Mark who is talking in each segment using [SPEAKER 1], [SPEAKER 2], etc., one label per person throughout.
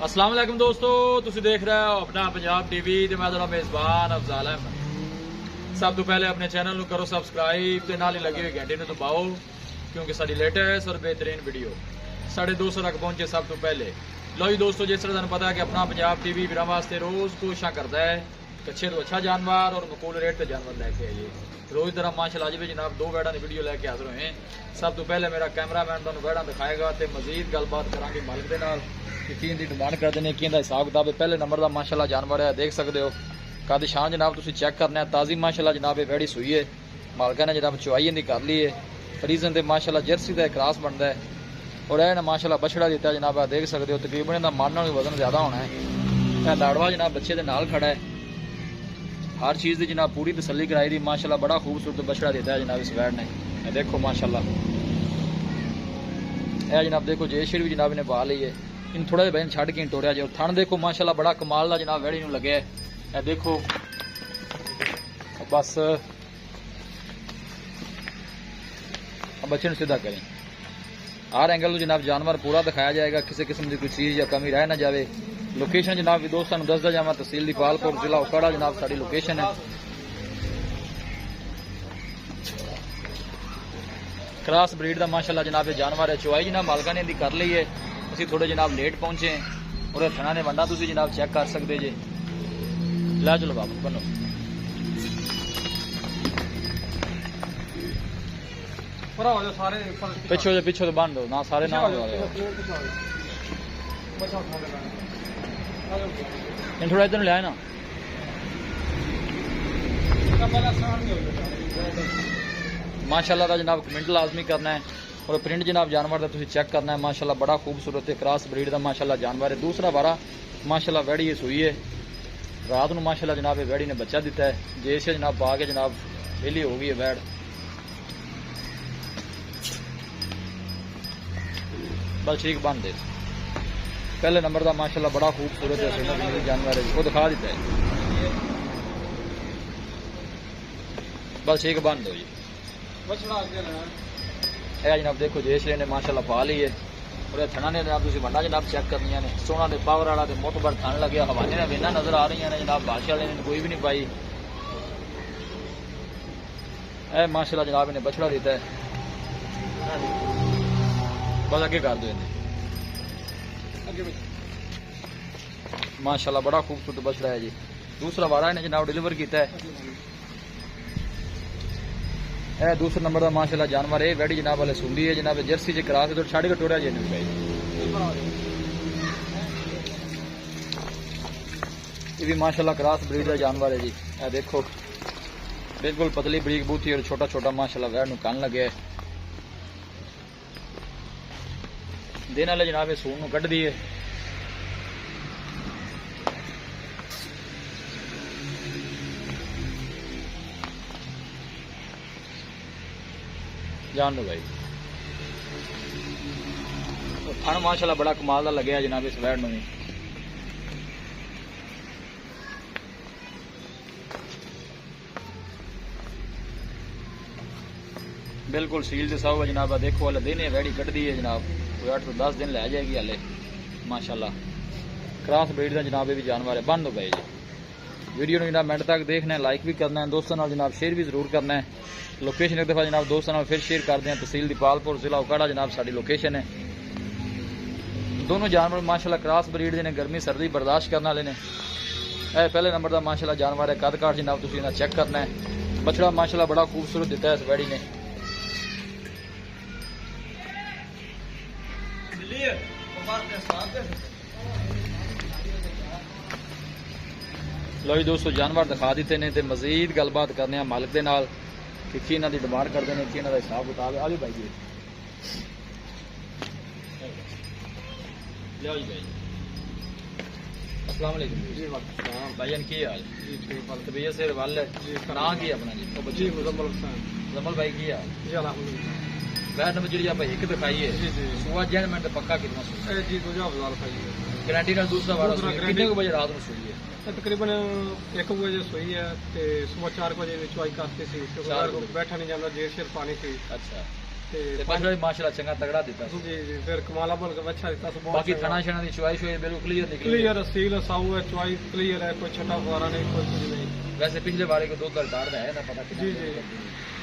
[SPEAKER 1] अस्सलाम वालेकुम दोस्तों, तुसी देख रहे हो अपना पंजाब टीवी ते मैं तुहाडा मेज़बान अफजाल अहमद। सब तो पहले अपने चैनल को करो सब्सक्राइब ते नाल ही लगी हुई घंटी नूं दबाओ क्योंकि साडी लेटेस्ट और बेहतरीन वीडियो साढ़े 200 तक पहुंचे सब तो पहले। लो जी दोस्तों, जिस तरह तुहानूं पता है कि अपना पंजाब टीवी वीरां वास्ते रोज़ कोशिशां करता है कि अच्छे तो अच्छा जानवर और मकूल रेट पर जानवर लैके आइए। रोज़ तरह माशाल्लाह अज भी जनाब दो बैड़ा की वीडियो लैके हाजिर हुए हैं। सब तो पहले मेरा कैमरामैन तुहानूं बैड़ा दिखाएगा तो मजीद गलबात करांगे मालिक दे नाल कि की दी डिमांड करते हैं, की हिसाब किताब है। पहले नंबर का माशाल्लाह जानवर है, देख सकते हो कद शान जनाब तुम चेक करना है। ताज़ी माशाल्लाह जनाब ये वैड़ी सूई है, मालका ने जनाब चुवाई इनकी कर ली है। रीजन तो माशाल्लाह जर्सी का क्रॉस बनता है और यह माशाल्लाह बछड़ा दिता है जनाब, देख सकते हो तकरीबन इसका मन भी वजन ज़्यादा होना है। यह लाड़वा जनाब बच्चे के नाल खड़ा है, हर चीज़ की जनाब पूरी तसल्ली कराई दी। माशाल्लाह बड़ा खूबसूरत बछड़ा दिता है जनाब इस वैड़ ने। देखो माशाल्लाह यह जनाब देखो जयश्री भी जनाब इन्हें पा ली है। इन थोड़ा जिहा बहन छड़ के टोरिया जो थन देखो माशाल्लाह बड़ा कमाल का जनाब वैड़ी लगे है। देखो बस बच्चे ने सीधा करें, हर एंगल जनाब जानवर पूरा दिखाया जाएगा, किसी किस्म की कोई चीज़ या कमी रह ना जाए। लोकेशन जनाब भी दोस्तों दसदा जावा, तहसील दीपालपुर जिला उकाड़ा जनाब साड़ी लोकेशन है। क्रॉस ब्रीड का माशाल्लाह जनाब ये जानवर है। चुवाई जनाब मालका ने इनकी कर ली है, असी थोड़े जनाब लेट पहुंचे और थना ने वंडा तुम जनाब चेक कर सकते जे। ला चलो बाबू बनो पिछो पिछो तो बन दो ना, सारे ना थोड़ा इधर लिया ना। माशाल्लाह का जनाब कमेंट लाजमी करना है और प्रिंट जनाब जानवर का तुम चेक करना है। माशाल्लाह बड़ा खूबसूरत है, क्रॉस ब्रीड का माशाल्लाह जानवर है। दूसरा बारा माशाल्लाह वैड़ी ये सूई है, रात को माशाल्लाह जनाब ये वैड़ी ने बच्चा दिता है। जैसे जनाब पा के जनाब वेली हो गई है वैड़। बस ठीक बन दे। पहले नंबर का माशाल्लाह बड़ा खूबसूरत है जानवर है, वो दिखा देता है। बस ठीक बन दो जी। जनाब देखो जयश्री ने माशाल्लाह पा ली है और थना ने जनाब तुम वंडा जनाब चेक करनी ने। सोना ने पावर वाला तो मोतबर थन लगे, हवाने ने वेना नजर आ रही ने जनाब, बादशाह वाले ने कोई भी नहीं पाई। ए माशाल्लाह जनाब ने बछड़ा देता है, बस अगे कर दो इन्हें। माशाल्लाह बड़ा खूबसूरत बछड़ा है जी। दूसरा वारा इन्हें जनाब डिलीवर किया है। यह दूसरे नंबर का माशाल्लाह जानवर है, वैड़ी जनाब वाले सुंदी है जनाब, जर्सी च करा के तो छड़ के टोरिया जी ये भी माशाल्लाह क्रॉस ब्रीड का जानवर है जी। यह देखो बिल्कुल पतली बरीक बूथी और छोटा छोटा माशाल्लाह वैड़ नूं कन लगे दिन वाले जनाब ये सून कढ़ दी है। जान दो भाई, थन माशाल्लाह बड़ा कमाल का लगे जनाब इस वैड़ में। बिल्कुल सील से सब जनाब। देखो वाले दिन वैड़ी कट दी है जनाब, 8 से 10 दिन लै जाएगी हाले माशाल्लाह। क्रॉस ब्रीड का जनाब ये भी जानवर है। बन दो भाई जी। वीडियो में जनाब मिनट तक देखना है, लाइक भी करना है, दोस्तों नाल जनाब शेयर भी जरूर करना है। लोकेशन एक दफ़ा जनाब दोस्तों नाल फिर शेयर कर दें, तहसील दीपालपुर जिला उकाड़ा जनाब साड़ी लोकेशन है। दोनों जानवर माशाल्लाह क्रॉस ब्रीड ने, गर्मी सर्दी बर्दाश्त करने वाले ने। पहले नंबर का माशाल्लाह जानवर है, कद काट जनाब तुम चेक करना है। बछड़ा माशाल्लाह बड़ा खूबसूरत दिता है इस वैड़ी ने। लो जी दोस्तों जानवर दिखा दिते ने, मजीद गलबात करने मालिक के नाल कि की इन्हों की डिमांड करते हैं, कि इन्हों का हिसाब किताब है। आ भी भाई जी लिया जी भाई। अस्सलाम वालेकुम भाईजान, की हाल तबीयत से वाल है ना की अपना जी? जमल भाई की हाल? वैट नंबर जी आप एक दिखाई है सुबह जैन मिनट पक्का कितना जी? गारंटी का दूसरा वाला कितने बजे रात में सुई है?
[SPEAKER 2] तकरीबन 1 बजे सोई है ते सुबह 4 बजे चुवाई करती सी, बैठा नहीं जाता, देर शेर पानी सी।
[SPEAKER 1] अच्छा
[SPEAKER 2] ਤੇ
[SPEAKER 1] बछड़ा भी माशाल्लाह चंगा तगड़ा दिता सी।
[SPEAKER 2] ਜੀ ਜੀ ਫਿਰ ਕਮਾਲਾ ਬਣ ਕੇ ਬੱਚਾ ਦਿੱਤਾ ਸੀ ਬਹੁਤ
[SPEAKER 1] बाकी थना शना दी चॉइस हुई बिल्कुल क्लियर निकली।
[SPEAKER 2] ਕਲੀਅਰ ਸੀਲ ਸਾਊ ਹੈ ਚੁਆਈ ਕਲੀਅਰ ਹੈ ਕੋਈ ਛੋਟਾ ਫੁਆਰਾ ਨਹੀਂ ਕੋਈ ਕੁਝ ਨਹੀਂ
[SPEAKER 1] वैसे पिछले बारे को दूध रिकॉर्ड है ना पता
[SPEAKER 2] ਜੀ ਜੀ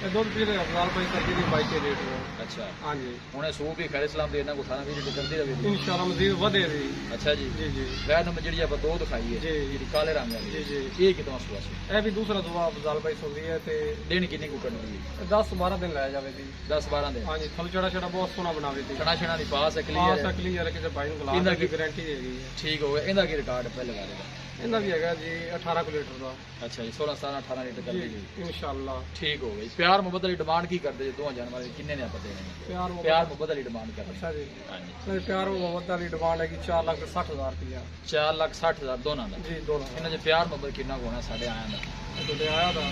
[SPEAKER 2] ਇਹ ਦੁੱਧ ਪੀਲੇ ਅਫਜ਼ਾਲ ਭਾਈ ਕਰਕੇ ਦੀ ਬਾਈ ਕੇ ਰੇਟ ਹੈ
[SPEAKER 1] अच्छा
[SPEAKER 2] ਹਾਂਜੀ
[SPEAKER 1] हुणे सूप ही खैर इस्लाम दे ना को सारा वीडियो करदी रहे।
[SPEAKER 2] ਇਨਸ਼ਾਅੱਲਾ ਮਜ਼ੀਦ ਵਧੇ ਵੀ
[SPEAKER 1] अच्छा जी
[SPEAKER 2] ਜੀ ਜੀ
[SPEAKER 1] वह नंबर ਜਿਹੜੀ ਆਪਾਂ ਦੋ ਦਿਖਾਈ ਹੈ
[SPEAKER 2] ਜੀ।
[SPEAKER 1] ਜਿਹੜੀ ਕਾਲੇ ਰੰਗ ਵਾਲੀ
[SPEAKER 2] ਜੀ ਜੀ
[SPEAKER 1] ਇਹ ਕਿਤੋਂ ਸੁਆ ਸੀ
[SPEAKER 2] ਇਹ ਵੀ ਦੂਸਰਾ ਦੁਆ ਅਫਜ਼ਾਲ ਭਾਈ ਸੁਣਦੀ ਹੈ ਤੇ
[SPEAKER 1] ਦਿਨ ਕਿੰਨੇ ਕੁ ਕਰਨੀ ਹੈ
[SPEAKER 2] 10-12 ਦਿਨ ਲੈ ਜਾਵੇ ਜੀ
[SPEAKER 1] 10 12 ਦਿਨ
[SPEAKER 2] ਹਾਂਜੀ ਥਲ ਚੜਾ ਚੜਾ ਬਹੁਤ ਸੋਹਣਾ ਬਣਾਵੇ ਜੀ
[SPEAKER 1] ਛਣਾ ਛਣਾ ਦੀ ਪਾਸ ਹੈ
[SPEAKER 2] ਹਾਂ
[SPEAKER 1] ਕਲੀਅਰ ਹੈ
[SPEAKER 2] ਕਲੀਅਰ ਹੈ ਕਿਸੇ ਭਾਈ ਨੂੰ
[SPEAKER 1] ਇਹਦਾ
[SPEAKER 2] ਗਲਾ
[SPEAKER 1] ਕੀ
[SPEAKER 2] ਦੀ ਗਾਰੰਟੀ ਹੈਗੀ ਹੈ
[SPEAKER 1] ਠੀਕ ਹੋ ਗਿਆ। ਇਹਦਾ ਕੀ ਰਿਕਾਰਡ ਪਹਿਲੇ ਵਾਲੇ ਦਾ?
[SPEAKER 2] ਇਹਦਾ ਵੀ ਹੈਗਾ ਜੀ 18 ਕੁ ਲੀਟਰ ਦਾ
[SPEAKER 1] ਅੱਛਾ ਜੀ 16 17 18 ਲੀਟਰ ਕਰ
[SPEAKER 2] ਜੀ
[SPEAKER 1] ਲਈ।
[SPEAKER 2] ਇਨਸ਼ਾਅੱਲਾ
[SPEAKER 1] ਠੀਕ ਹੋ ਗਈ। ਪਿਆਰ ਮੁਹੱਬਤ ਦੀ ਡਿਮਾਂਡ ਕੀ ਕਰਦੇ ਜੀ ਦੋਹਾਂ ਜਾਨਵਰਾਂ ਦੀ ਕਿੰਨੇ ਨੇ ਆਪਾਂ ਦੇਣੇ ਨੇ?
[SPEAKER 2] ਪਿਆਰ
[SPEAKER 1] ਪਿਆਰ ਮੁਹੱਬਤ ਦੀ ਡਿਮਾਂਡ ਕਰਦੇ
[SPEAKER 2] ਅੱਛਾ ਜੀ
[SPEAKER 1] ਹਾਂਜੀ
[SPEAKER 2] ਨਹੀਂ ਪਿਆਰ ਮੁਹੱਬਤ ਵਾਲੀ ਡਿਮਾਂਡ ਹੈਗੀ 4,60,000 ਰੁਪਇਆ
[SPEAKER 1] 4,60,000 ਦੋਨਾਂ ਦਾ।
[SPEAKER 2] ਜੀ ਦੋਨੋਂ
[SPEAKER 1] ਇਹਨਾਂ 'ਚ ਪਿਆਰ ਮੁਹੱਬਤ ਕਿੰਨਾ ਕੁ ਹੋਣਾ ਸਾਡੇ ਆਇਆਂ ਦਾ?
[SPEAKER 2] ਤੁਹਾਡੇ ਆਇਆ ਦਾ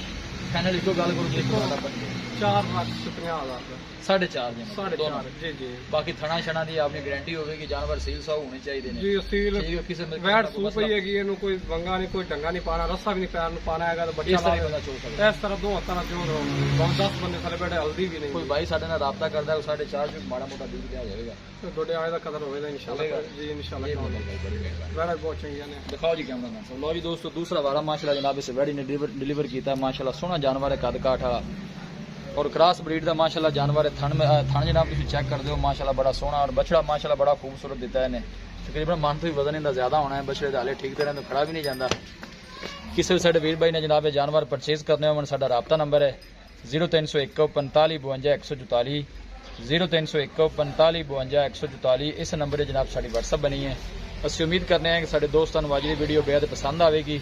[SPEAKER 1] ਫਾਈਨਲ ਇੱਕੋ ਗੱਲ ਕਰੋ ਜੀ
[SPEAKER 2] 4,50,000 ਦਾ
[SPEAKER 1] 4.5 ਜੀ
[SPEAKER 2] ਸਾਢੇ
[SPEAKER 1] ਦੋਨੋਂ।
[SPEAKER 2] ਚਾਰ ਜੀ ਜੀ
[SPEAKER 1] ਬਾਕੀ ਥਣਾ ਛਣਾ ਦੀ ਆਪਣੀ ਗਾਰੰਟੀ ਹੋਵੇਗੀ ਜਾਨਵਰ ਸੀਲ ਸਾਊ ਹੋਣੇ ਚਾਹੀਦੇ ਨੇ।
[SPEAKER 2] ਜੀ ਅਸੀਲ
[SPEAKER 1] ਠੀਕ ਹੈ ਕਿਸੇ ਮਤਲਬ
[SPEAKER 2] ਵੈਟ ਸੂਪ ਹੀ ਹੈਗੀ ਇਹਨੂੰ ਕੋਈ ਵੰਗਾ ਨਹੀਂ ਕੋਈ ਡੰਗਾ ਨਹੀਂ ਪਾਣਾ ਰੱਸਾ ਵੀ ਨਹੀਂ ਪੈਰ ਨੂੰ ਪਾਣਾ ਹੈਗਾ ਤਾਂ ਬੱਚਾ
[SPEAKER 1] ਇਸ ਤਰ੍ਹਾਂ ਹੀ
[SPEAKER 2] ਲਾ
[SPEAKER 1] ਬੰਦਾ ਚੋ ਸਕਦਾ।
[SPEAKER 2] ਇਸ ਤਰ੍ਹਾਂ ਦੋ ਹੱਥਾਂ ਨਾਲ ਜੋੜ ਰਹਾ ਬਹੁਤ 10 ਬੰਦੇ ਥਲੇ ਬੈਠੇ ਹਲਦੀ ਵੀ ਨਹੀਂ
[SPEAKER 1] ਕੋਈ ਭਾਈ ਸਾਡੇ ਨਾਲ ਰਾਬਤਾ ਕਰਦਾ ਉਹ 4.5 ਚ ਮਾੜਾ ਮੋਟਾ ਦੁੱਧ ਲਿਆ ਜਾਵੇਗਾ।
[SPEAKER 2] ਤੇ ਤੁਹਾਡੇ ਆਏ ਦਾ ਕਦਰ ਹੋਵੇਗਾ ਇਨਸ਼ਾਅੱਲਾ
[SPEAKER 1] ਹੋਵੇਗਾ।
[SPEAKER 2] ਜੀ ਇਨਸ਼ਾਅੱਲਾ
[SPEAKER 1] ਇਹ ਬਹੁਤ ਬੜੀ ਮਿਹਰਬਾਨੀ।
[SPEAKER 2] ਵੈਟ ਬਹੁਤ ਚੰਗੀਆਂ ਨੇ
[SPEAKER 1] दिखाओ जी कैमरा मैन साहब। लो जी दोस्तों दूसरा वारा माशाल्लाह जनाब इस वेडी ने डिलीवर किया माशाल्लाह सोहना जानवर है कद काठ वाला और क्रॉस ब्रीड का माशाल्लाह जानवर है। थन जनाब तुम चेक कर दो माशाल्लाह बड़ा सोहना और बछड़ा माशाल्लाह बड़ा खूबसूरत दिता है तकरीबन मन तो भी वजन इनका ज्यादा होना है। बछड़े का हाले ठीक तरह तो खड़ा भी नहीं जाता। किसी भी साडे वीर भाई ने जनाब जानवर परचेज करने हो साडा राबता नंबर है 0301 45 52 144 0301 45 52 144। इस नंबर पर जनाब साड़ी WhatsApp बनी है। ਅਸੀਂ ਉਮੀਦ ਕਰਦੇ ਹਾਂ ਕਿ ਸਾਡੇ ਦੋਸਤਾਂ ਨੂੰ ਅੱਜ ਦੀ ਵੀਡੀਓ ਬੇहद ਪਸੰਦ ਆਵੇਗੀ।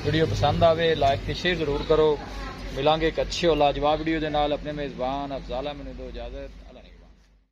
[SPEAKER 1] ਵੀਡੀਓ ਪਸੰਦ ਆਵੇ ਲਾਈਕ ਤੇ ਸ਼ੇਅਰ ਜ਼ਰੂਰ ਕਰੋ। ਮਿਲਾਂਗੇ ਇੱਕ ਅੱਛੀ ਔਰ ਲਾਜਵਾਬ ਵੀਡੀਓ ਦੇ ਨਾਲ। ਆਪਣੇ ਮੇਜ਼ਬਾਨ ਅਫਜ਼ਾਲ ਅਹਿਮਦ ਨੂੰ ਦਿਓ ਇਜਾਜ਼ਤ।